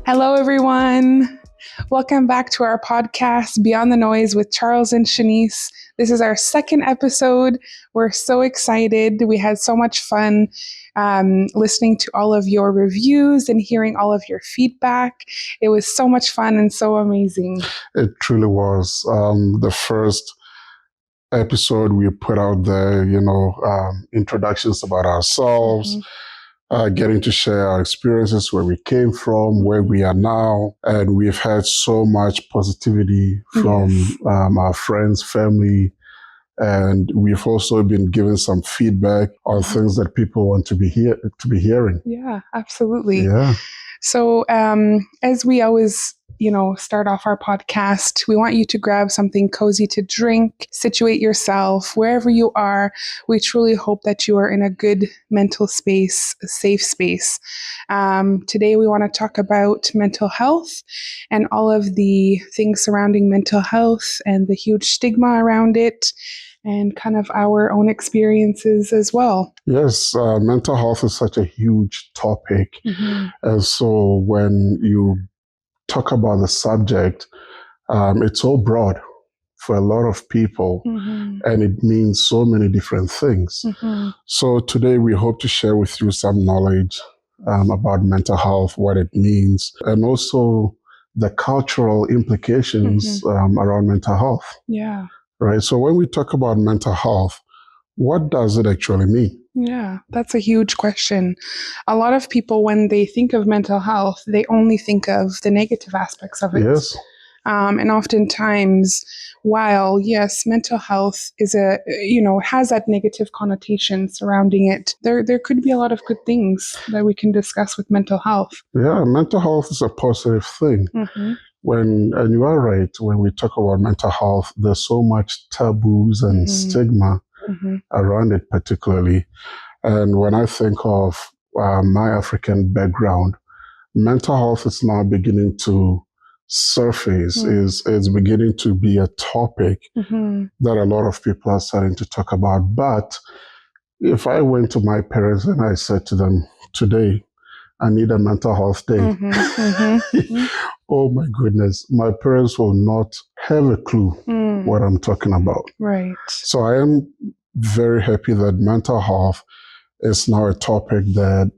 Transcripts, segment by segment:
Hello, everyone. Welcome back to our podcast, Beyond the Noise with Charles and Shanice. This is our second episode. We're so excited. We had so much fun listening to all of your reviews and hearing all of your feedback. It was so much fun and so amazing. It truly was. The first episode we put out there, introductions about ourselves, getting to share our experiences, where we came from, where we are now. And we've had so much positivity from our friends, family, and we've also been given some feedback on things that people want to be hearing. Yeah, absolutely. Yeah. So as we always, start off our podcast, we want you to grab something cozy to drink, situate yourself wherever you are. We truly hope that you are in a good mental space, a safe space. Today, we want to talk about mental health and all of the things surrounding mental health and the huge stigma around it, and kind of our own experiences as well. Yes, mental health is such a huge topic. And so when you talk about the subject, it's so broad for a lot of people, and it means so many different things. So today we hope to share with you some knowledge about mental health, what it means, and also the cultural implications around mental health. Yeah. Right. So when we talk about mental health, what does it actually mean? Yeah, that's a huge question. A lot of people, when they think of mental health, they only think of the negative aspects of it. Yes. And oftentimes, while yes, mental health is has that negative connotation surrounding it, there could be a lot of good things that we can discuss with mental health. Yeah, mental health is a positive thing. And you are right, when we talk about mental health, there's so much taboos and stigma around it particularly. And when I think of my African background, mental health is now beginning to surface, is beginning to be a topic that a lot of people are starting to talk about. But if I went to my parents and I said to them, today, I need a mental health day, oh my goodness, my parents will not have a clue what I'm talking about. Right. So I am very happy that mental health is now a topic that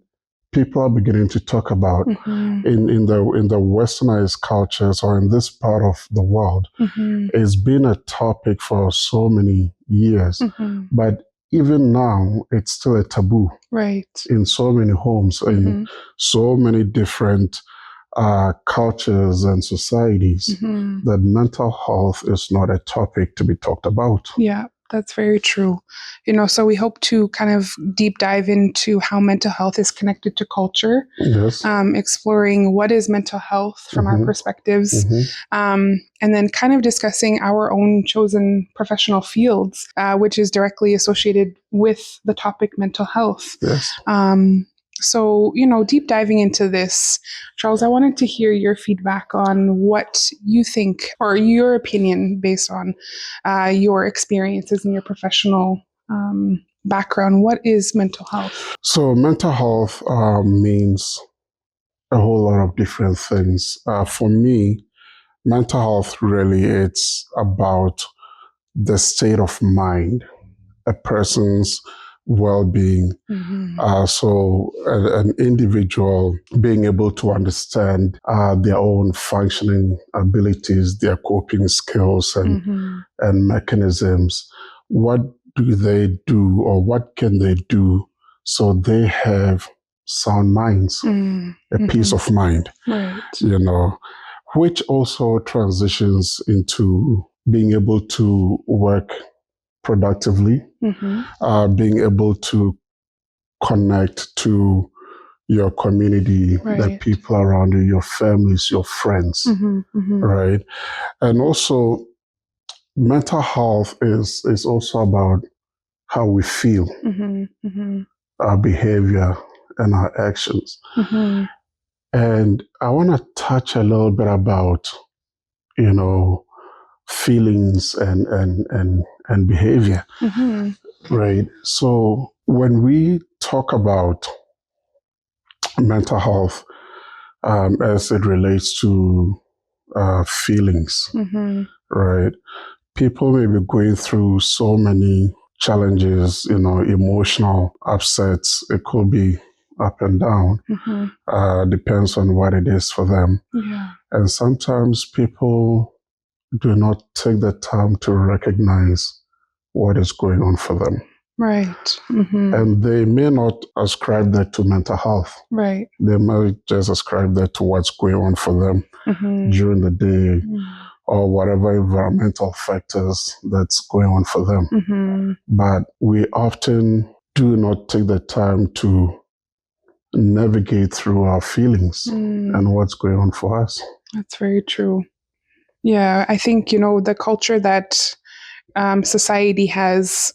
people are beginning to talk about in the westernized cultures, or in this part of the world. It's been a topic for so many years, but even now it's still a taboo, right, in so many homes, in so many different cultures and societies, that mental health is not a topic to be talked about. Yeah, that's very true. So we hope to kind of deep dive into how mental health is connected to culture. Yes. Exploring what is mental health from our perspectives, and then kind of discussing our own chosen professional fields, which is directly associated with the topic mental health. Yes. So, deep diving into this, Charles, I wanted to hear your feedback on what you think, or your opinion based on your experiences and your professional background. What is mental health? So mental health means a whole lot of different things. For me, mental health really, it's about the state of mind, a person's well-being. So an individual being able to understand their own functioning abilities, their coping skills and mechanisms. What do they do, or what can they do so they have sound minds, a peace of mind, Right. which also transitions into being able to work productively, being able to connect to your community, the people around you, your families, your friends, right? And also, mental health is also about how we feel, our behavior, and our actions. And I want to touch a little bit about, feelings and behavior, right? So when we talk about mental health, as it relates to feelings, right? People may be going through so many challenges, emotional upsets. It could be up and down. Depends on what it is for them. Yeah. And sometimes people do not take the time to recognize what is going on for them. Right. And they may not ascribe that to mental health. Right. They might just ascribe that to what's going on for them during the day or whatever environmental factors that's going on for them. But we often do not take the time to navigate through our feelings and what's going on for us. That's very true. Yeah, I think, the culture that society has,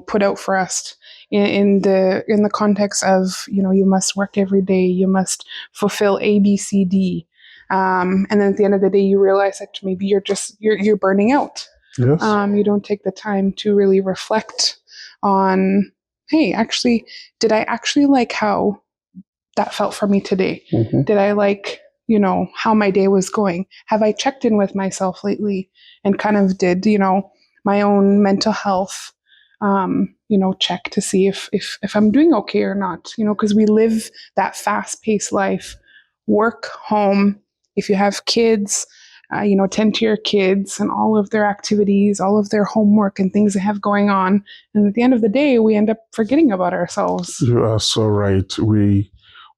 put out for us in the context of, you must work every day, you must fulfill A, B, C, D. And then at the end of the day, you realize that maybe you're burning out. Yes. You don't take the time to really reflect on, hey, actually, did I actually like how that felt for me today? Did I like, how my day was going? Have I checked in with myself lately and kind of did, my own mental health, check to see if I'm doing okay or not, because we live that fast paced life, work, home. If you have kids, tend to your kids and all of their activities, all of their homework and things they have going on. And at the end of the day, we end up forgetting about ourselves. You are so right. We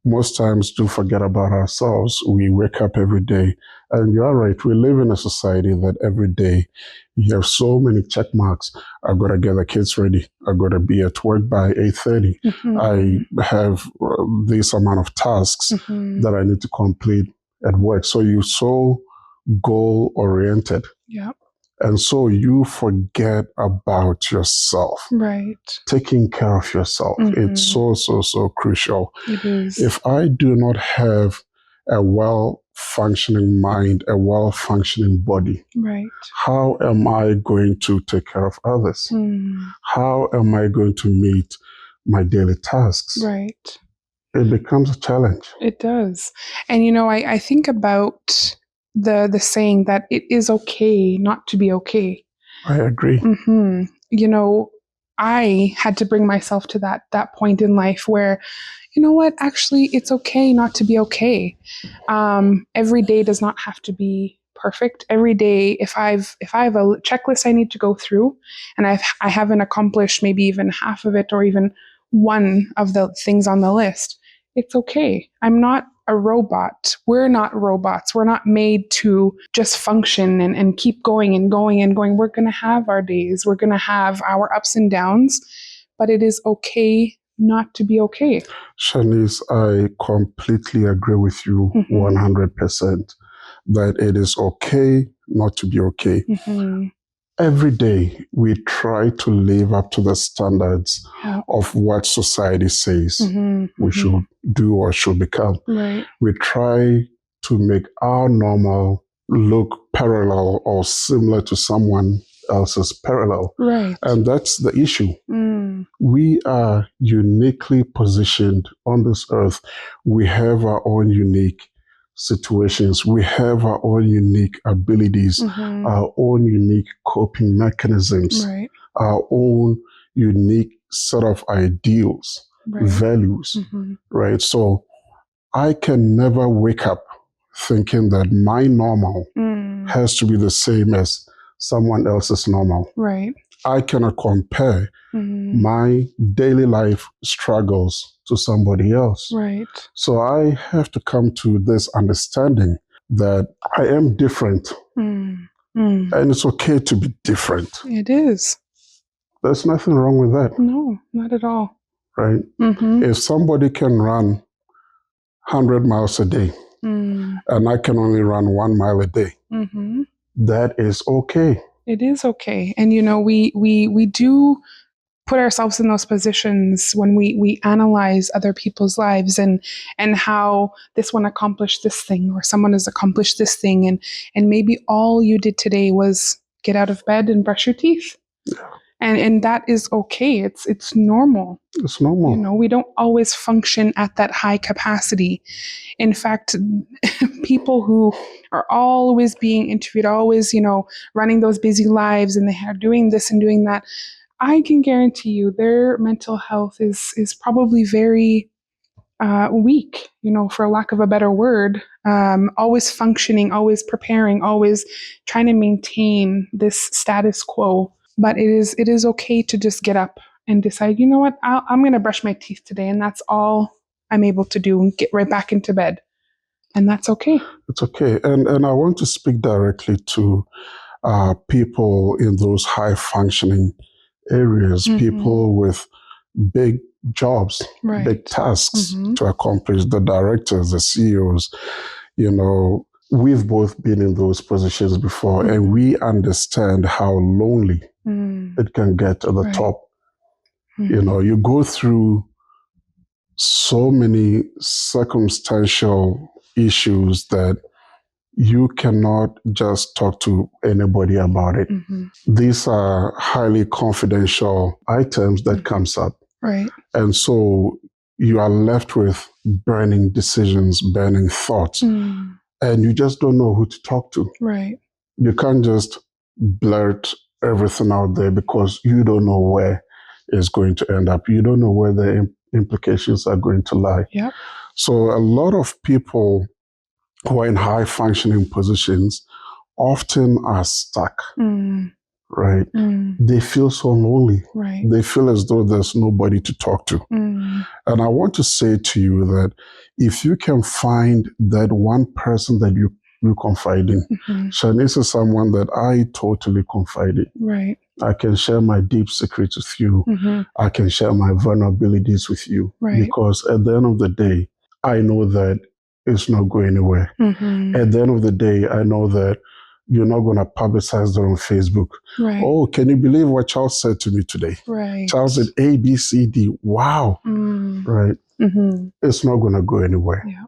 most times do forget about ourselves. We wake up every day. And you are right. We live in a society that every day you have so many check marks. I've got to get the kids ready. I've got to be at work by 8:30. I have this amount of tasks that I need to complete at work. So you're so goal-oriented. Yep. And so you forget about yourself. Right. Taking care of yourself. It's so, so, so crucial. It is. If I do not have a well-functioning mind, a well-functioning body, right, how am I going to take care of others? How am I going to meet my daily tasks? Right. It becomes a challenge. It does. And I think about the saying that it is okay not to be okay. I agree. I had to bring myself to that point in life where, what, actually, it's okay not to be okay. Every day does not have to be perfect. Every day, if I have a checklist I need to go through, and I haven't accomplished maybe even half of it or even one of the things on the list, it's okay. I'm not a robot. We're not robots. We're not made to just function and keep going and going and going. We're going to have our days. We're going to have our ups and downs, but it is okay not to be okay. Shanice, I completely agree with you 100% that it is okay not to be okay. Every day we try to live up to the standards of what society says we should do or should become. Right. We try to make our normal look parallel or similar to someone else's parallel. Right. And that's the issue. We are uniquely positioned on this earth. We have our own unique situations. We have our own unique abilities, our own unique coping mechanisms, Right. our own unique set of ideals, values, right? So I can never wake up thinking that my normal has to be the same as someone else's normal. Right. I cannot compare my daily life struggles to somebody else. Right. So I have to come to this understanding that I am different. And it's okay to be different. It is. There's nothing wrong with that. No, not at all. Right? If somebody can run 100 miles a day and I can only run 1 mile a day, that is okay. It is okay. And we do put ourselves in those positions when we analyze other people's lives and how this one accomplished this thing or someone has accomplished this thing and maybe all you did today was get out of bed and brush your teeth. And that is okay. It's normal. It's normal. We don't always function at that high capacity. In fact, people who are always being interviewed, always, running those busy lives, and they are doing this and doing that, I can guarantee you their mental health is probably very weak, for lack of a better word. Always functioning, always preparing, always trying to maintain this status quo. But it is okay to just get up and decide, you know what, I'm going to brush my teeth today, and that's all I'm able to do, and get right back into bed. And that's okay. It's okay. And I want to speak directly to people in those high functioning areas, people with big jobs, big tasks to accomplish, the directors, the CEOs. We've both been in those positions before, and we understand how lonely it can get to the top. You go through so many circumstantial issues that you cannot just talk to anybody about it. These are highly confidential items that comes up. Right. And so you are left with burning decisions, burning thoughts, and you just don't know who to talk to. Right. You can't just blurt everything out there because you don't know where it's going to end up. You don't know where the implications are going to lie. Yep. So a lot of people who are in high functioning positions often are stuck, right? They feel so lonely. Right. They feel as though there's nobody to talk to. And I want to say to you that if you can find that one person that you confide in, Shanice is someone that I totally confide in. Right. I can share my deep secrets with you. I can share my vulnerabilities with you. Right. Because at the end of the day, I know that it's not going anywhere. At the end of the day, I know that you're not going to publicize that on Facebook. Right. Oh, can you believe what Charles said to me today? Right. Charles said A, B, C, D. Wow. Right. It's not going to go anywhere. Yeah.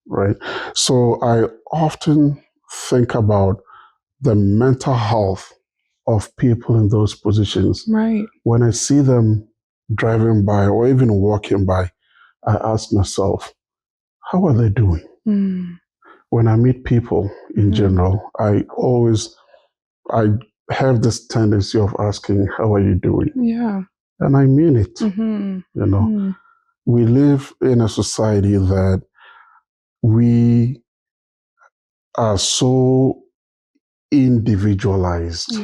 Right. So I often think about the mental health of people in those positions. Right. When I see them driving by or even walking by, I ask myself, how are they doing? When I meet people in general, I have this tendency of asking, how are you doing? Yeah. And I mean it. We live in a society that we are so individualized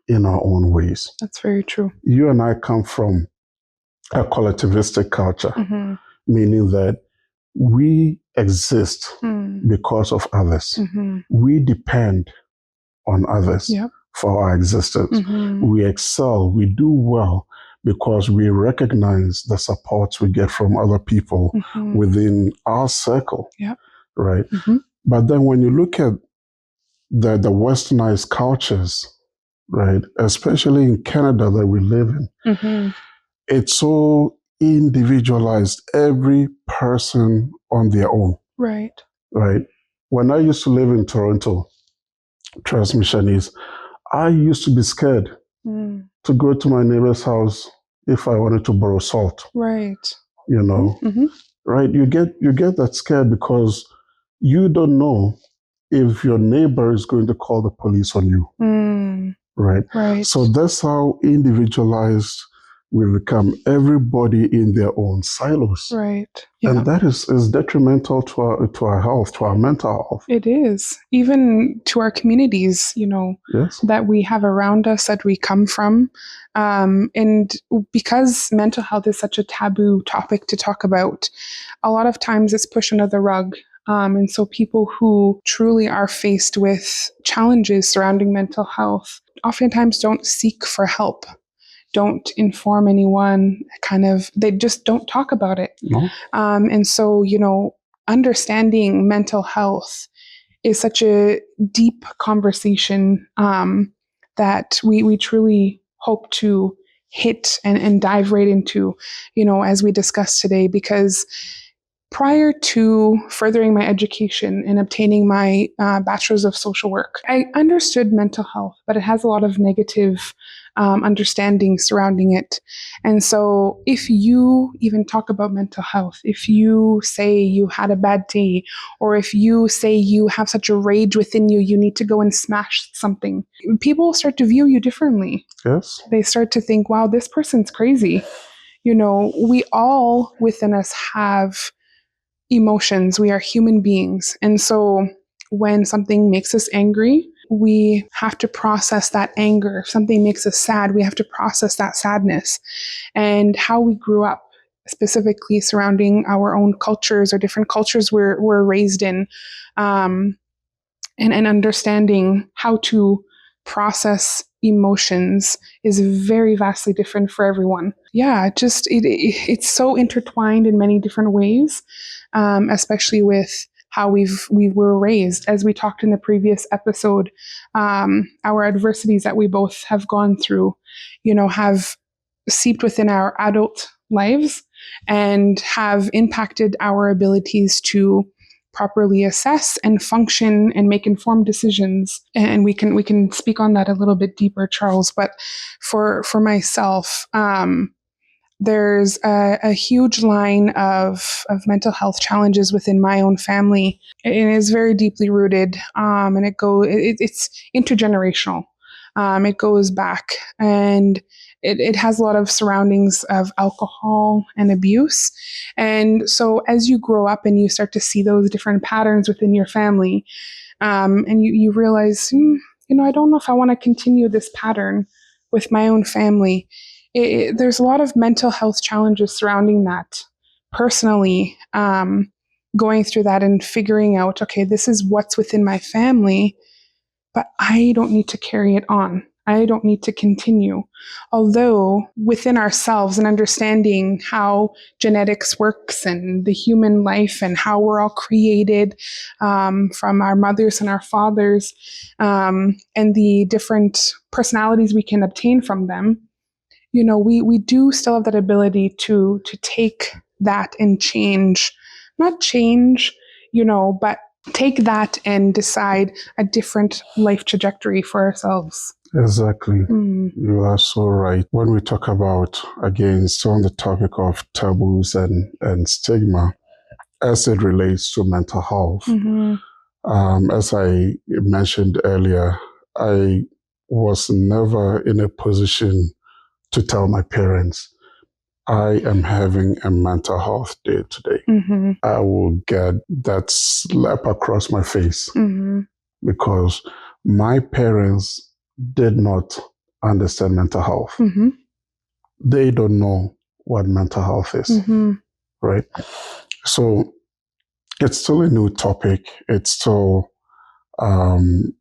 in our own ways. That's very true. You and I come from a collectivistic culture, meaning that we exist because of others. We depend on others for our existence. We excel, we do well because we recognize the support we get from other people within our circle. Right? But then when you look at the westernized cultures, right, especially in Canada that we live in, it's so individualized, every person on their own. Right. Right. When I used to live in Toronto, trust me, Shanice, I used to be scared to go to my neighbor's house if I wanted to borrow salt. Right. Right? You get that scared because you don't know if your neighbor is going to call the police on you. Right? Right. So that's how individualized we become, everybody in their own silos. Right. Yeah. And that is detrimental to our health, to our mental health. It is. Even to our communities, Yes. that we have around us, that we come from. And because mental health is such a taboo topic to talk about, a lot of times it's pushed under the rug. And so people who truly are faced with challenges surrounding mental health oftentimes don't seek for help, don't inform anyone, they just don't talk about it. No. And so, understanding mental health is such a deep conversation that we truly hope to hit and dive right into, as we discussed today, because prior to furthering my education and obtaining my bachelor's of social work, I understood mental health, but it has a lot of negative understanding surrounding it. And so if you even talk about mental health, if you say you had a bad day, or if you say you have such a rage within you, you need to go and smash something, people start to view you differently. Yes. They start to think, wow, this person's crazy. We all within us have emotions. We are human beings. And so when something makes us angry, we have to process that anger. If something makes us sad, we have to process that sadness. And how we grew up, specifically surrounding our own cultures or different cultures we're raised in, and understanding how to process emotions is very vastly different for everyone. Yeah, it's so intertwined in many different ways, especially with how we were raised. As we talked in the previous episode, our adversities that we both have gone through, have seeped within our adult lives and have impacted our abilities to properly assess and function and make informed decisions. And we can speak on that a little bit deeper, Charles. But for myself, there's a huge line of mental health challenges within my own family. It is very deeply rooted, and it's intergenerational. It goes back, and it has a lot of surroundings of alcohol and abuse. And so as you grow up and you start to see those different patterns within your family, and you realize, I don't know if I want to continue this pattern with my own family. There's a lot of mental health challenges surrounding that. Personally, going through that and figuring out, okay, this is what's within my family, but I don't need to carry it on. I don't need to continue. Although within ourselves and understanding how genetics works and the human life and how we're all created, from our mothers and our fathers, and the different personalities we can obtain from them, we do still have that ability to take that and not change, but take that and decide a different life trajectory for ourselves. Exactly. You are so right. When we talk about, again, still on the topic of taboos and stigma, as it relates to mental health, as I mentioned earlier, I was never in a position to tell my parents, I am having a mental health day today. I will get that slap across my face because my parents did not understand mental health. They don't know what mental health is, right? So it's still a new topic. It's still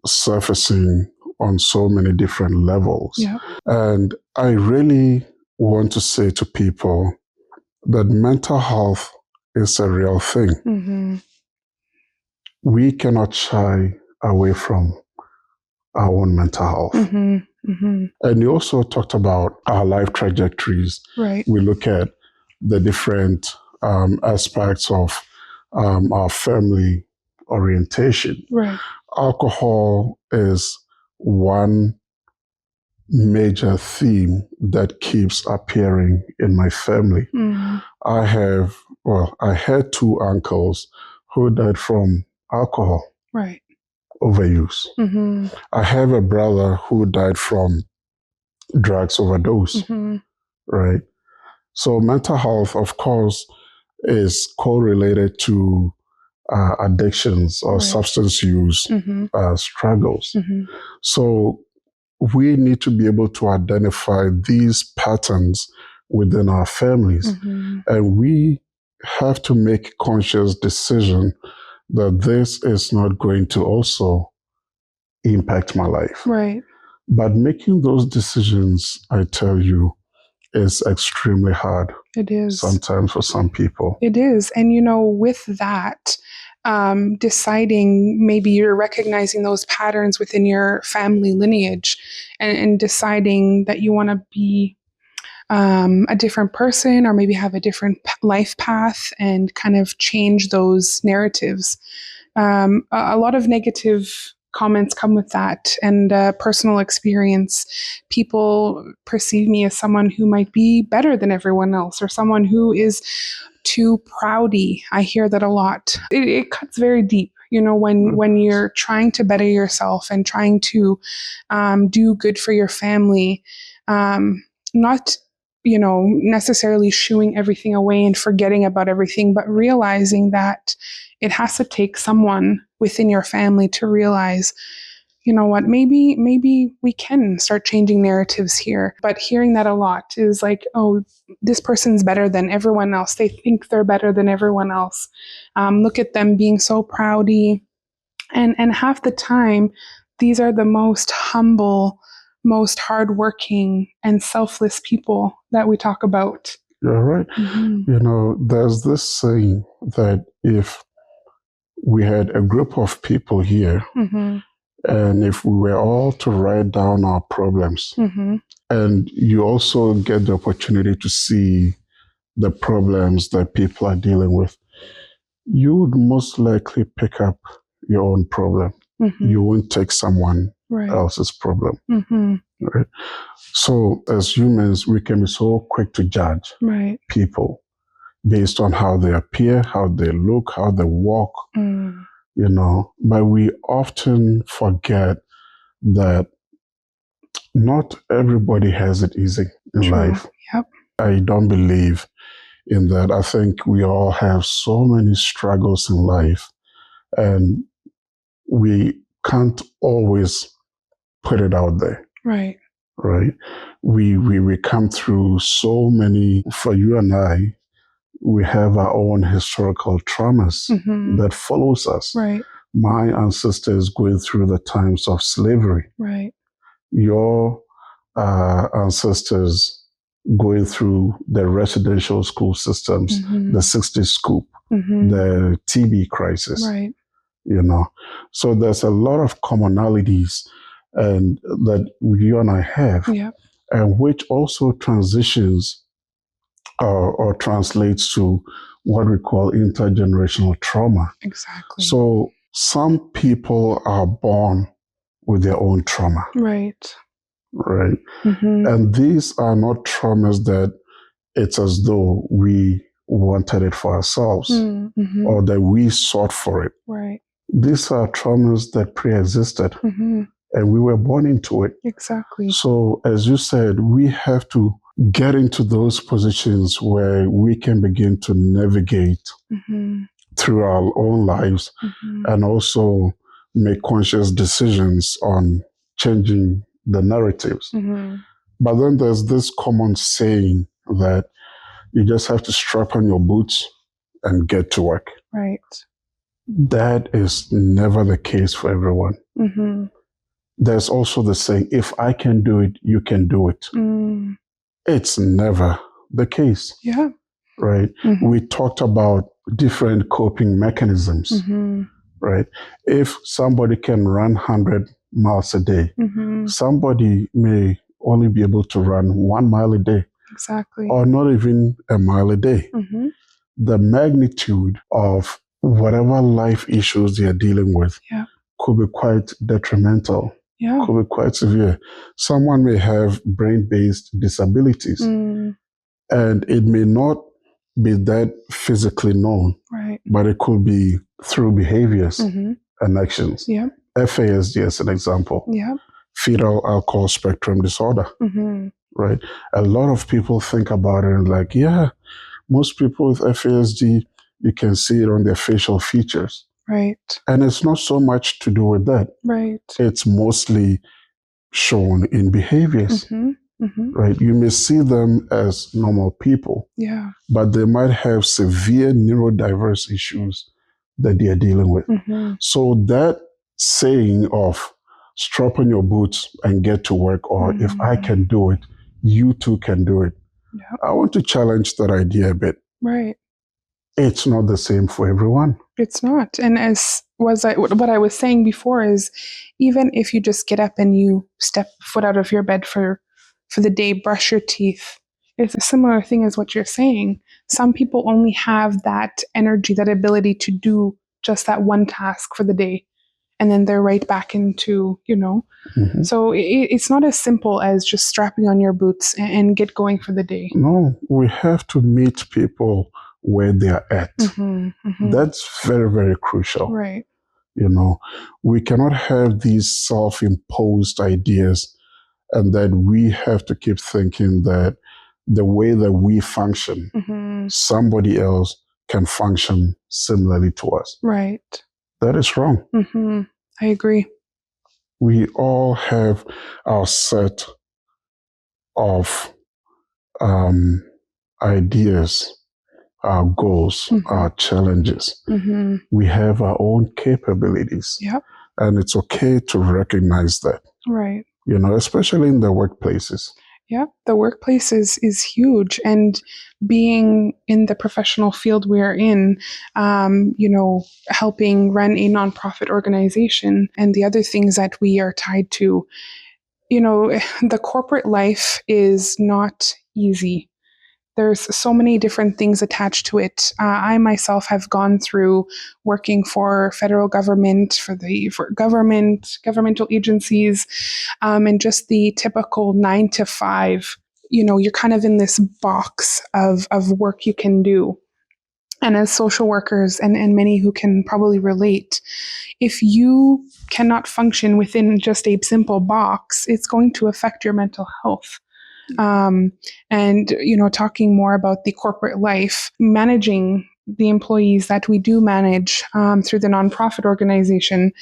surfacing on so many different levels. Yeah. And I really want to say to people that mental health is a real thing. We cannot shy away from our own mental health. And you also talked about our life trajectories. Right. We look at the different aspects of our family orientation. Right. Alcohol is one major theme that keeps appearing in my family. I had two uncles who died from alcohol. Right. Overuse. I have a brother who died from drugs overdose, right? So mental health, of course, is correlated to addictions or substance use struggles. So we need to be able to identify these patterns within our families. And we have to make conscious decision that this is not going to also impact my life. Right. But making those decisions, I tell you, is extremely hard. It is. Sometimes for some people. It is. And, with that, deciding, maybe you're recognizing those patterns within your family lineage and deciding that you want to be a different person or maybe have a different life path and kind of change those narratives. A lot of negative comments come with that, and personal experience. People perceive me as someone who might be better than everyone else, or someone who is too proudy. I hear that a lot. It cuts very deep, when you're trying to better yourself and trying to do good for your family, not necessarily shooing everything away and forgetting about everything, but realizing that it has to take someone within your family to realize, what, maybe we can start changing narratives here. But hearing that a lot is like, oh, this person's better than everyone else. They think they're better than everyone else. Look at them being so proudy. And half the time, these are the most humble, most hardworking and selfless people that we talk about. You're right. Mm-hmm. There's this saying that if we had a group of people here, mm-hmm. and if we were all to write down our problems, mm-hmm. and you also get the opportunity to see the problems that people are dealing with, you would most likely pick up your own problem. Mm-hmm. You won't take someone else's problem. Mm-hmm. Right? So as humans, we can be so quick to judge people based on how they appear, how they look, how they walk, but we often forget that not everybody has it easy in life. Yep. I don't believe in that. I think we all have so many struggles in life, and we can't always put it out there. Right. We come through so many. For you and I, we have our own historical traumas mm-hmm. that follows us. Right. My ancestors going through the times of slavery. Right. Your ancestors going through the residential school systems, mm-hmm. the 60s scoop, mm-hmm. the TB crisis. Right. So there's a lot of commonalities and that you and I have, and which also transitions or translates to what we call intergenerational trauma. Exactly. So some people are born with their own trauma. Right. Mm-hmm. And these are not traumas that it's as though we wanted it for ourselves mm-hmm. or that we sought for it. Right. These are traumas that pre-existed mm-hmm. and we were born into it. Exactly. So as you said, we have to get into those positions where we can begin to navigate mm-hmm. through our own lives mm-hmm. and also make conscious decisions on changing the narratives. Mm-hmm. But then there's this common saying that you just have to strap on your boots and get to work. Right. That is never the case for everyone. Mm-hmm. There's also the saying, if I can do it, you can do it. Mm. It's never the case. Yeah. Right? Mm-hmm. We talked about different coping mechanisms. Mm-hmm. Right? If somebody can run 100 miles a day, mm-hmm. somebody may only be able to run 1 mile a day. Exactly. Or not even a mile a day. Mm-hmm. The magnitude of whatever life issues they're dealing with could be quite detrimental, could be quite severe. Someone may have brain-based disabilities, and it may not be that physically known, but it could be through behaviors mm-hmm. and actions. FASD as an example, fetal alcohol spectrum disorder. Mm-hmm. Right? A lot of people think about it and like, most people with FASD, you can see it on their facial features. Right. And it's not so much to do with that. Right. It's mostly shown in behaviors. Mm-hmm. Mm-hmm. Right? You may see them as normal people. But they might have severe neurodiverse issues that they are dealing with. Mm-hmm. So that saying of strap on your boots and get to work, or mm-hmm. if I can do it, you too can do it. I want to challenge that idea a bit. Right. It's not the same for everyone. It's not. And what I was saying before is, even if you just get up and you step foot out of your bed for the day, brush your teeth, it's a similar thing as what you're saying. Some people only have that energy, that ability to do just that one task for the day. and then they're right back into, So it's not as simple as just strapping on your boots and get going for the day. No, we have to meet people where they are at. That's very, very crucial. Right. We cannot have these self-imposed ideas and then we have to keep thinking that the way that we function, somebody else can function similarly to us. Right. That is wrong. I agree. We all have our set of ideas, our goals, our challenges. We have our own capabilities. Yep. And it's okay to recognize that. Right. Especially in the workplaces. Yeah, the workplace is huge, and being in the professional field we are in, helping run a nonprofit organization and the other things that we are tied to, the corporate life is not easy. There's so many different things attached to it. I myself have gone through working for federal government, for governmental agencies, and just the typical 9 to 5. You're kind of in this box of work you can do. And as social workers, and many who can probably relate, if you cannot function within just a simple box, it's going to affect your mental health. Talking more about the corporate life, managing the employees that we do manage through the nonprofit organization,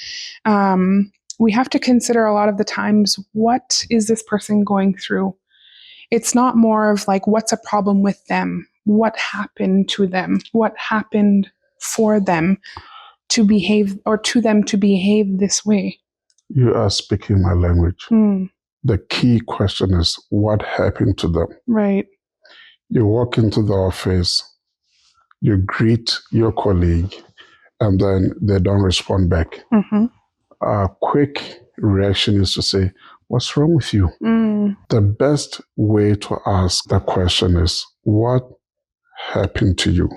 we have to consider a lot of the times, what is this person going through? It's not more of like, what's a problem with them? What happened to them? What happened for them to behave, or to them to behave this way? You are speaking my language. The key question is, what happened to them? Right. You walk into the office, you greet your colleague, and then they don't respond back. A quick reaction is to say, what's wrong with you? The best way to ask that question is, what happened to you?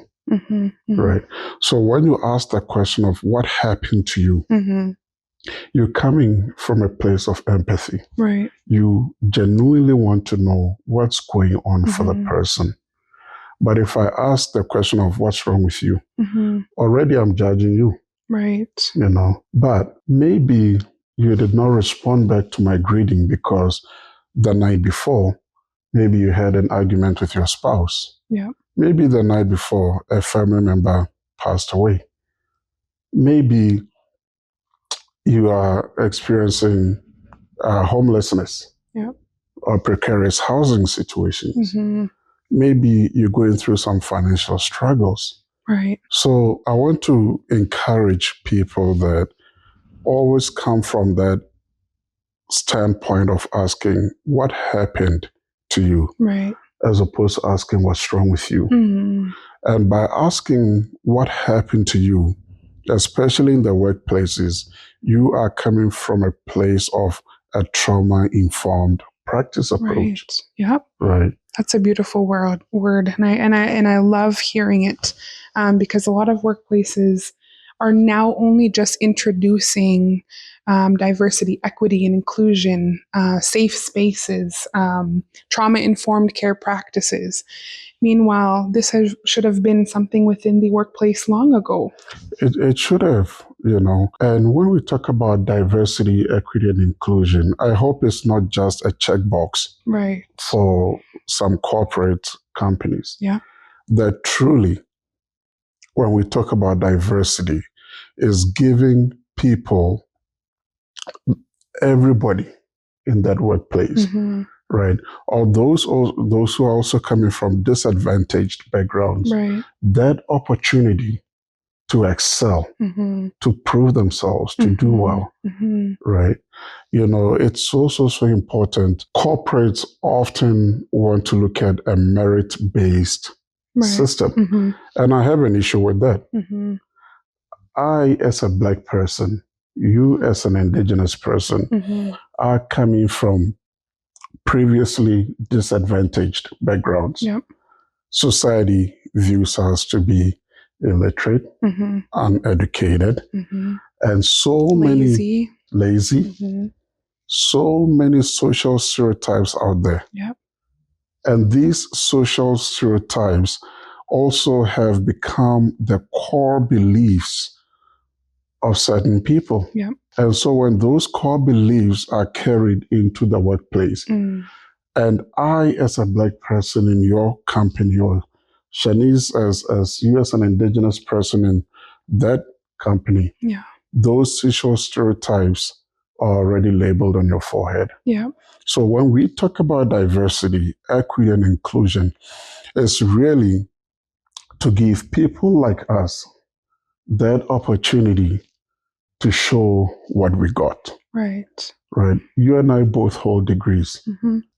Right. So when you ask that question of what happened to you, you're coming from a place of empathy. Right. You genuinely want to know what's going on for the person. But if I ask the question of what's wrong with you, already I'm judging you. Right. But maybe you did not respond back to my greeting because the night before, maybe you had an argument with your spouse. Yeah. Maybe the night before, a family member passed away. Maybe you are experiencing homelessness, or precarious housing situations. Maybe you're going through some financial struggles. Right. So I want to encourage people that always come from that standpoint of asking, what happened to you? Right. As opposed to asking, what's wrong with you? And by asking what happened to you, especially in the workplaces, you are coming from a place of a trauma-informed practice approach. Right. Yep. Right. That's a beautiful word, and I love hearing it, because a lot of workplaces are now only just introducing diversity, equity, and inclusion, safe spaces, trauma-informed care practices. Meanwhile, this should have been something within the workplace long ago. It should have, And when we talk about diversity, equity, and inclusion, I hope it's not just a checkbox for some corporate companies. Yeah. That truly, when we talk about diversity, is giving people, everybody in that workplace, right? Or those who are also coming from disadvantaged backgrounds, that opportunity to excel, to prove themselves, to do well, right? It's so important. Corporates often want to look at a merit-based system, and I have an issue with that. I, as a Black person, you as an Indigenous person, are coming from previously disadvantaged backgrounds. Yep. Society views us to be illiterate, uneducated, and so lazy. many lazy, so many social stereotypes out there. Yep. And these social stereotypes also have become the core beliefs of certain people. Yep. And so when those core beliefs are carried into the workplace, and I, as a Black person in your company, or Shanice, as you as an Indigenous person in that company, those social stereotypes are already labeled on your forehead. Yeah. So when we talk about diversity, equity, and inclusion, it's really to give people like us that opportunity to show what we got. Right. Right. You and I both hold degrees,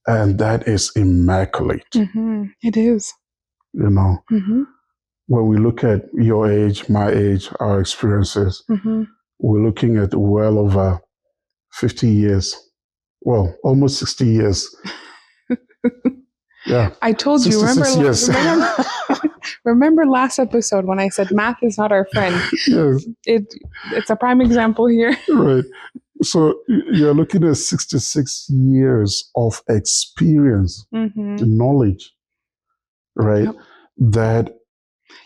and that is immaculate. It is. You know, when we look at your age, my age, our experiences, we're looking at well over 50 years. Well, almost 60 years. Yeah. I told you, remember last episode when I said math is not our friend? Yes. It's a prime example here. Right. So you're looking at 66 years of experience, knowledge, right? Yep. That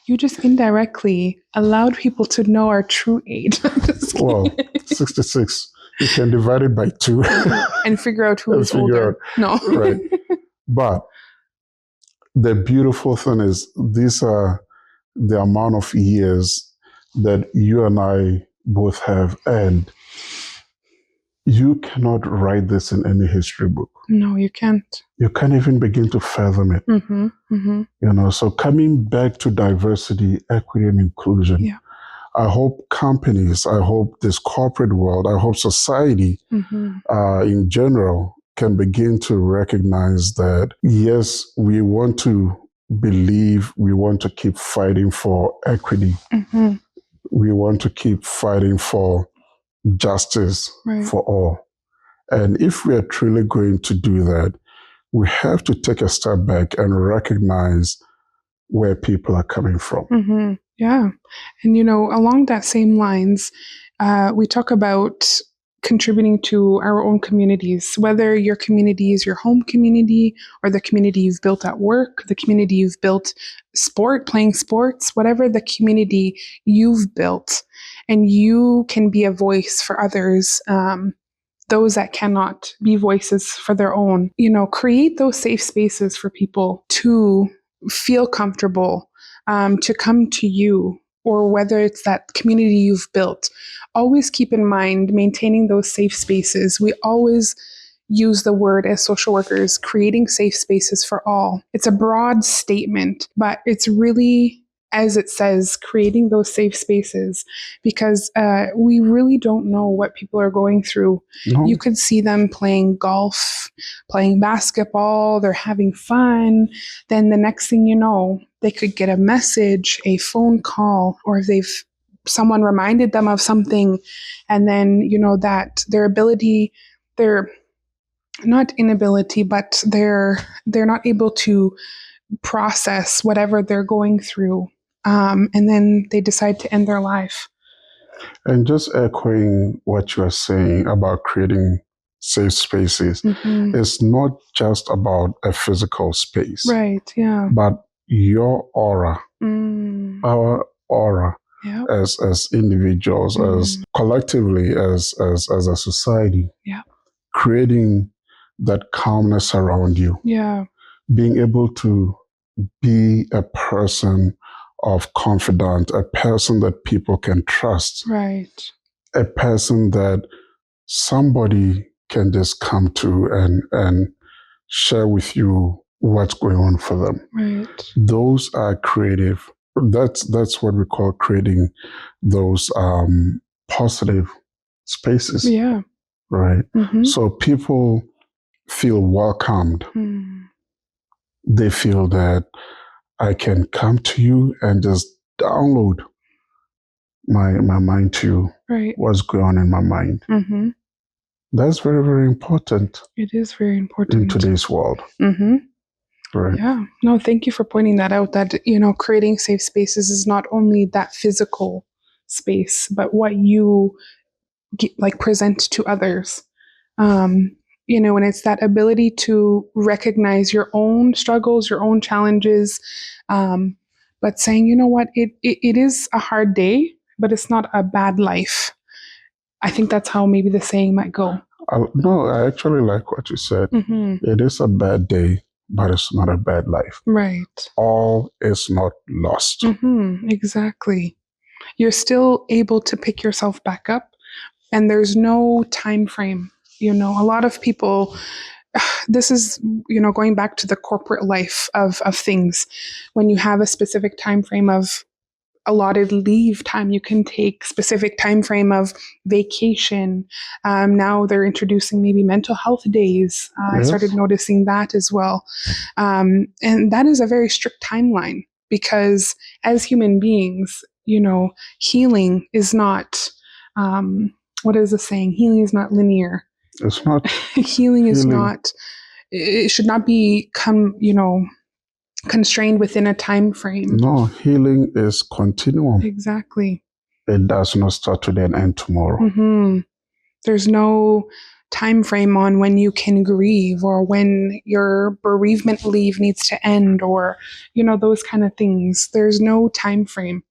you just indirectly allowed people to know our true age. Well, 66. You can divide it by 2 and figure out who is older. No. Right. But the beautiful thing is these are the amount of years that you and I both have, and you cannot write this in any history book. No, you can't. You can't even begin to fathom it. You know, so coming back to diversity, equity, and inclusion, I hope companies, I hope this corporate world, I hope society in general can begin to recognize that, yes, we want to believe, we want to keep fighting for equity. We want to keep fighting for justice for all. And if we are truly going to do that, we have to take a step back and recognize where people are coming from. Yeah. And, you know, along that same lines, we talk about contributing to our own communities, whether your community is your home community or the community you've built at work, the community you've built playing sports, whatever the community you've built. And you can be a voice for others, those that cannot be voices for their own. You know, create those safe spaces for people to feel comfortable, to come to you, or whether it's that community you've built. Always keep in mind maintaining those safe spaces. We always use the word as social workers, creating safe spaces for all. It's a broad statement, but it's really, as it says, creating those safe spaces, because we really don't know what people are going through. No. You could see them playing golf, playing basketball, they're having fun. Then the next thing you know, they could get a message, a phone call, or if someone reminded them of something, and then, you know, that their ability, their not inability, but they're not able to process whatever they're going through. And then they decide to end their life. And just echoing what you are saying about creating safe spaces, it's not just about a physical space. Right, yeah. But your aura, our aura, as individuals, as collectively, as a society, creating that calmness around you. Yeah. Being able to be a person of confidence, a person that people can trust. Right. A person that somebody can just come to and share with you what's going on for them. Right. Those are creative. That's what we call creating those positive spaces. Yeah. Right. So people feel welcomed. They feel that I can come to you and just download my mind to you. Right. What's going on in my mind. That's very, very important. It is very important in today's world. Right. Yeah. No, thank you for pointing that out, that, you know, creating safe spaces is not only that physical space, but what you present to others. And it's that ability to recognize your own struggles, your own challenges, but saying, you know what, it is a hard day, but it's not a bad life. I think that's how maybe the saying might go. No, I actually like what you said. It is a bad day, but it's not a bad life. Right. All is not lost. Exactly. You're still able to pick yourself back up, and there's no time frame. A lot of people, this is, going back to the corporate life of things. When you have a specific time frame of allotted leave time you can take, specific time frame of vacation. Now they're introducing maybe mental health days. I started noticing that as well. And that is a very strict timeline, because as human beings, healing is not, what is the saying? Healing is not linear. It's not. Healing is not, it should not become, constrained within a time frame. No, healing is continuum. Exactly. It does not start today and end tomorrow. There's no time frame on when you can grieve, or when your bereavement leave needs to end, or those kind of things. There's no time frame,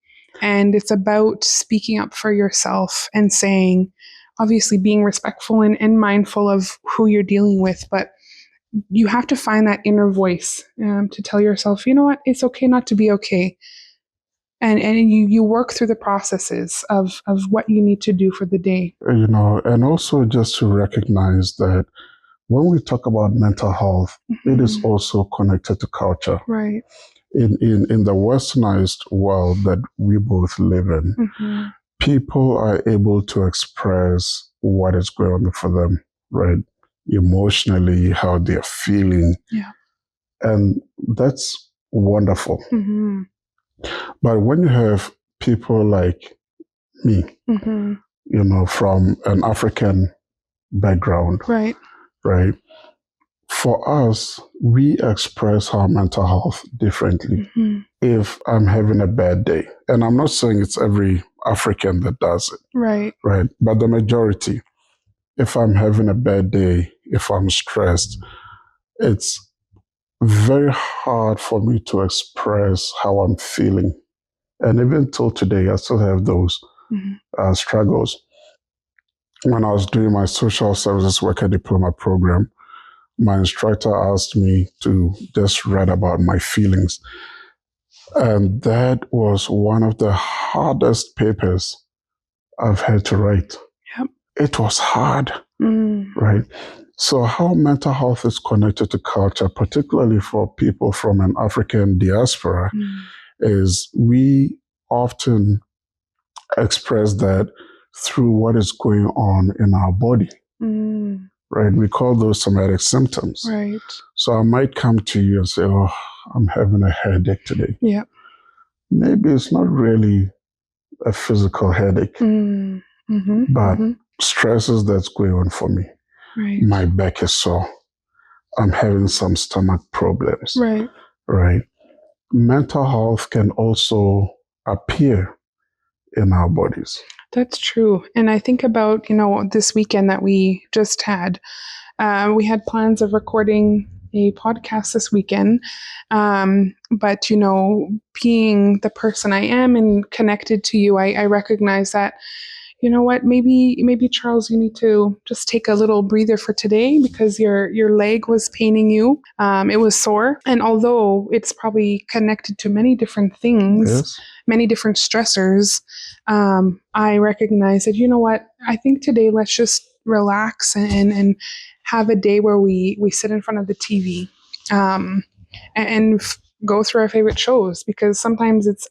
and it's about speaking up for yourself and saying, obviously being respectful and mindful of who you're dealing with, but you have to find that inner voice to tell yourself, you know what, it's okay not to be okay. And you work through the processes of what you need to do for the day. And also just to recognize that when we talk about mental health, it is also connected to culture. Right. In the westernized world that we both live in, people are able to express what is going on for them, right? Emotionally, how they're feeling. Yeah. And that's wonderful. But when you have people like me, from an African background, right? For us, we express our mental health differently. If I'm having a bad day, and I'm not saying it's every African that does it, right? But the majority, if I'm having a bad day, if I'm stressed, it's very hard for me to express how I'm feeling. And even till today, I still have those struggles. When I was doing my social services worker diploma program, my instructor asked me to just write about my feelings. And that was one of the hardest papers I've had to write. Yep. It was hard, right? So how mental health is connected to culture, particularly for people from an African diaspora, is we often express that through what is going on in our body. Right? We call those somatic symptoms. Right. So I might come to you and say, oh, I'm having a headache today. Yeah. Maybe it's not really a physical headache, but stresses that's going on for me. Right. My back is sore. I'm having some stomach problems. Right. Mental health can also appear in our bodies. That's true. And I think about, this weekend that we just had. We had plans of recording a podcast this weekend. But, being the person I am and connected to you, I recognize that, you know what, maybe Charles, you need to just take a little breather for today, because your leg was paining you. It was sore. And although it's probably connected to many different things, many different stressors, I recognize that, you know what, I think today let's just relax and have a day where we sit in front of the TV and go through our favorite shows, because sometimes it's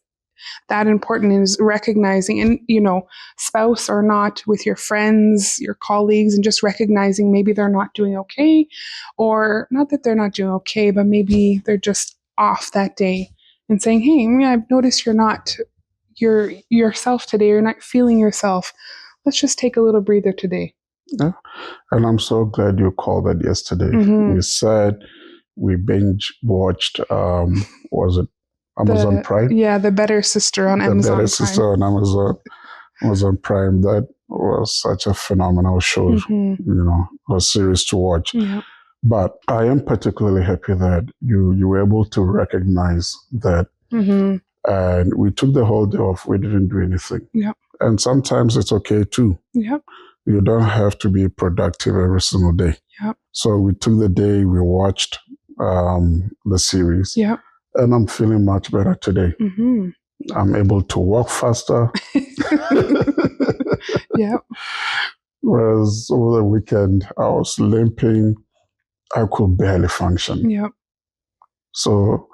that important, is recognizing, and spouse or not, with your friends, your colleagues, and just recognizing maybe they're not doing okay, or not that they're not doing okay, but maybe they're just off that day, and saying, hey, I've noticed you're not yourself today, you're not feeling yourself. Let's just take a little breather today. Yeah. And I'm so glad you called that yesterday. We said we binge watched, was it Amazon Prime? Yeah, The Better Sister on Amazon Prime. The Better Sister on Amazon. was on Prime. That was such a phenomenal show, a series to watch. Yeah. But I am particularly happy that you were able to recognize that. And we took the whole day off. We didn't do anything. Yep. And sometimes it's okay too. Yep. You don't have to be productive every single day. Yep. So we took the day, we watched the series. Yep. And I'm feeling much better today. I'm able to walk faster. Yep. Whereas over the weekend, I was limping. I could barely function. Yep. So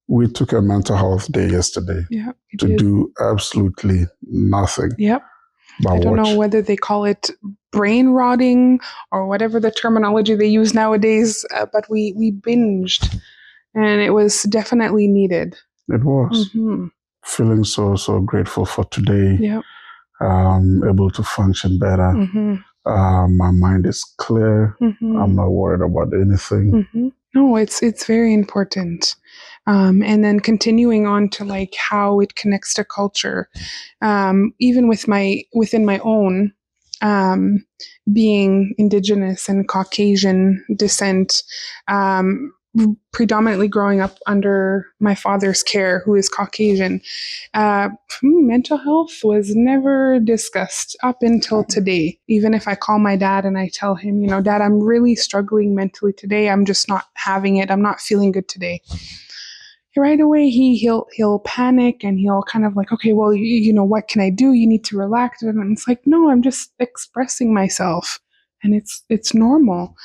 we took a mental health day yesterday to do absolutely nothing. Yep. I don't know whether they call it brain rotting or whatever the terminology they use nowadays, but we binged, and it was definitely needed. It was. Feeling so grateful for today. Yep. Able to function better. My mind is clear. I'm not worried about anything. No, it's very important. And then continuing on to like how it connects to culture, even within my own being Indigenous and Caucasian descent, predominantly growing up under my father's care, who is Caucasian, mental health was never discussed up until today. Even if I call my dad and I tell him, Dad, I'm really struggling mentally today. I'm just not having it. I'm not feeling good today. Right away, he'll panic and he'll kind of like, okay, well, what can I do? You need to relax. And it's like, no, I'm just expressing myself, and it's normal.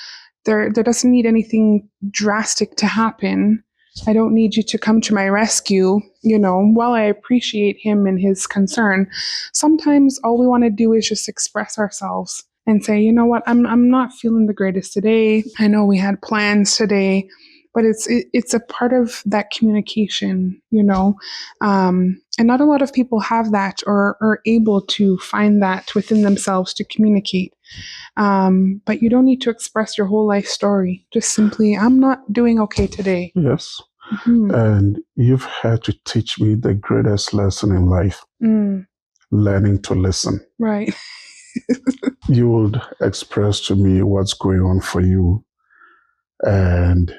There doesn't need anything drastic to happen. I don't need you to come to my rescue. While I appreciate him and his concern, sometimes all we want to do is just express ourselves and say, you know what, I'm not feeling the greatest today. I know we had plans today, but it's a part of that communication, and not a lot of people have that or are able to find that within themselves to communicate. But you don't need to express your whole life story. Just simply, I'm not doing okay today. Yes. And you've had to teach me the greatest lesson in life, learning to listen. Right. You would express to me what's going on for you, and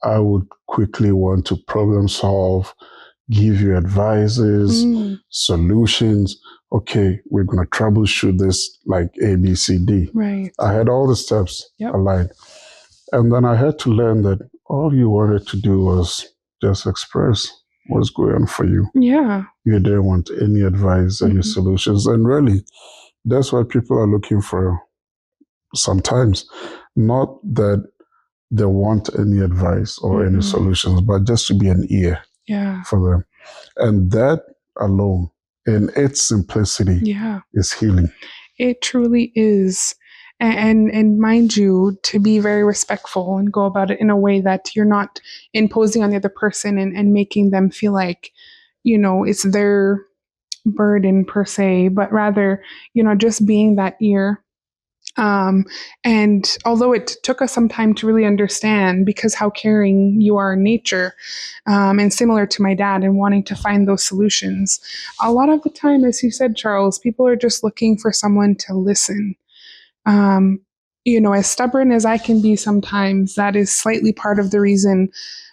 I would quickly want to problem solve, give you advices, solutions. Okay, we're going to troubleshoot this like A, B, C, D. Right. I had all the steps aligned. And then I had to learn that all you wanted to do was just express what's going on for you. Yeah. You didn't want any advice, any solutions. And really, that's what people are looking for sometimes. Not that they want any advice or any solutions, but just to be an ear for them. And that alone, in its simplicity, is healing. It truly is. And mind you, to be very respectful and go about it in a way that you're not imposing on the other person and making them feel like, it's their burden per se, but rather, just being that ear. And although it took us some time to really understand, because how caring you are in nature, and similar to my dad and wanting to find those solutions, a lot of the time, as you said, Charles, people are just looking for someone to listen. As stubborn as I can be sometimes, that is slightly part of the reason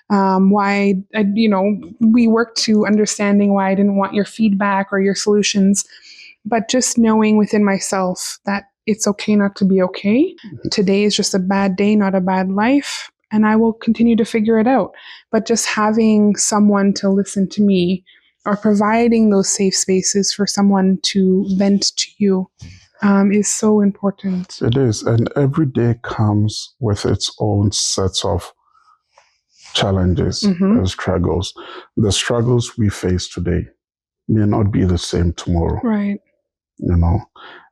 why, we work to understanding why I didn't want your feedback or your solutions, but just knowing within myself that it's okay not to be okay. Today is just a bad day, not a bad life, and I will continue to figure it out. But just having someone to listen to me or providing those safe spaces for someone to vent to you is so important. It is. And every day comes with its own sets of challenges and struggles. The struggles we face today may not be the same tomorrow. Right.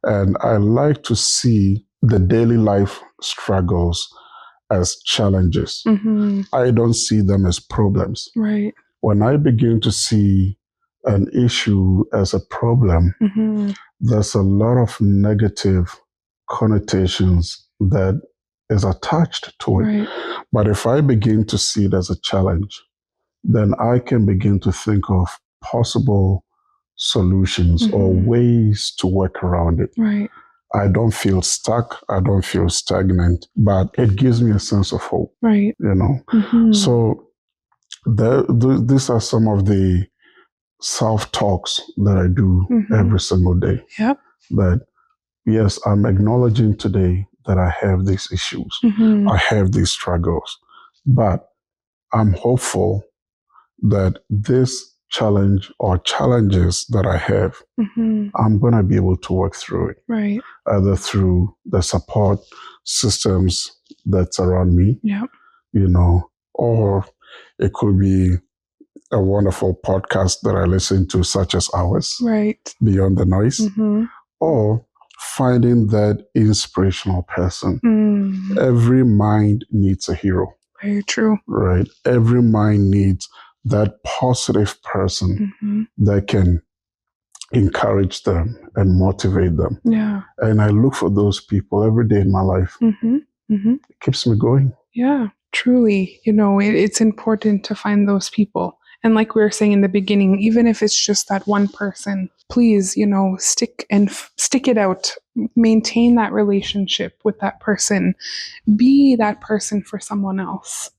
And I like to see the daily life struggles as challenges. I don't see them as problems. Right. When I begin to see an issue as a problem, there's a lot of negative connotations that is attached to it. Right. But if I begin to see it as a challenge, then I can begin to think of possible solutions or ways to work around it. Right. I don't feel stuck. I don't feel stagnant, but it gives me a sense of hope. Right. So these are some of the self-talks that I do every single day. Yep. That, yes, I'm acknowledging today that I have these issues. I have these struggles, but I'm hopeful that this challenge or challenges that I have, I'm going to be able to work through it. Right. Either through the support systems that surround me, Yep. Or it could be a wonderful podcast that I listen to, such as ours, right, Beyond the Noise, or finding that inspirational person. Every mind needs a hero. Very true. Right? Every mind needs that positive person that can encourage them and motivate them. Yeah. And I look for those people every day in my life. It keeps me going. Yeah, truly. It's important to find those people. And like we were saying in the beginning, even if it's just that one person, please, stick it out. Maintain that relationship with that person. Be that person for someone else.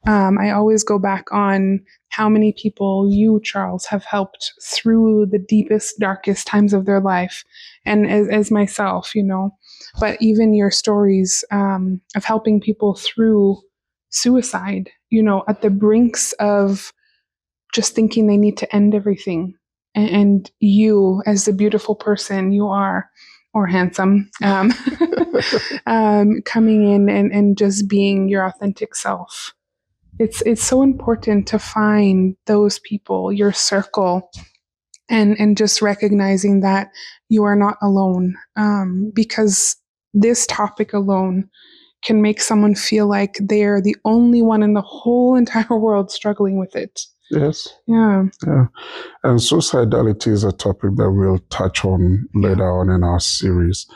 I always go back on how many people you, Charles, have helped through the deepest, darkest times of their life. And as myself, but even your stories of helping people through suicide, at the brinks of just thinking they need to end everything. And you, as the beautiful person you are, or handsome, coming in and just being your authentic self. It's so important to find those people, your circle, and just recognizing that you are not alone, because this topic alone can make someone feel like they're the only one in the whole entire world struggling with it. Yes. Yeah. And suicidality is a topic that we'll touch on later on in our series.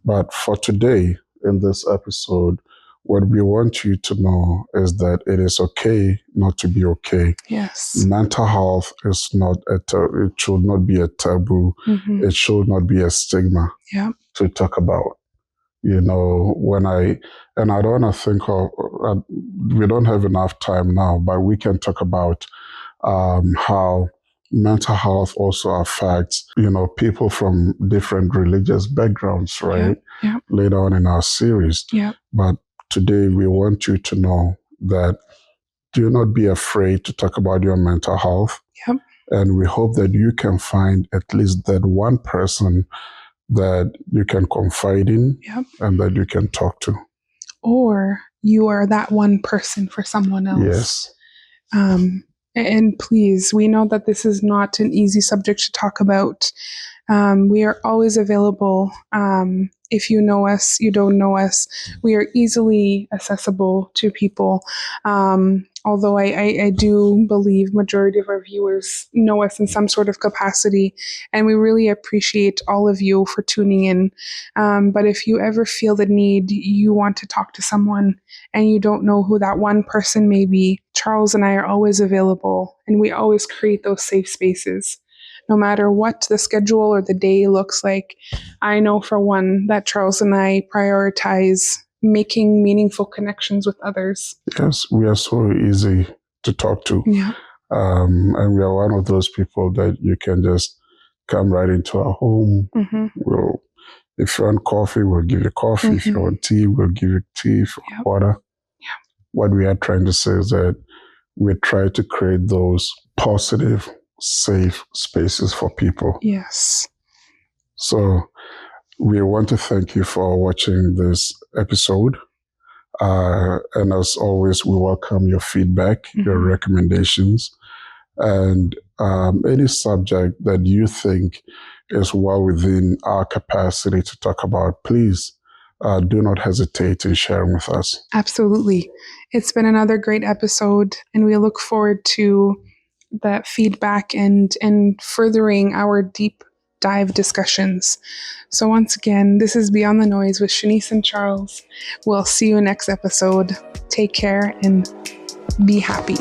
But for today, in this episode, what we want you to know is that it is okay not to be okay. Yes. Mental health is not it should not be a taboo. It should not be a stigma to talk about. I don't want to think of, we don't have enough time now, but we can talk about how mental health also affects, people from different religious backgrounds, right? Yeah. Later on in our series. Yeah. But today we want you to know that do not be afraid to talk about your mental health. Yep. And we hope that you can find at least that one person that you can confide in and that you can talk to. Or you are that one person for someone else. Yes. And please, we know that this is not an easy subject to talk about. We are always available. If you know us, you don't know us, we are easily accessible to people. Although I do believe majority of our viewers know us in some sort of capacity, and we really appreciate all of you for tuning in. But if you ever feel the need, you want to talk to someone, and you don't know who that one person may be, Charles and I are always available, and we always create those safe spaces. No matter what the schedule or the day looks like, I know for one that Charles and I prioritize making meaningful connections with others. Yes, we are so easy to talk to. Yeah. And we are one of those people that you can just come right into our home. If you want coffee, we'll give you coffee. If you want tea, we'll give you tea. If you want water. What we are trying to say is that we try to create those positive, safe spaces for people. Yes. So we want to thank you for watching this episode. And as always, we welcome your feedback, your recommendations, and any subject that you think is well within our capacity to talk about. Please do not hesitate in sharing with us. Absolutely. It's been another great episode, and we look forward to that feedback and furthering our deep dive discussions. So once again, this is Beyond the Noise with Shanice and Charles. We'll see you next episode. Take care and be happy.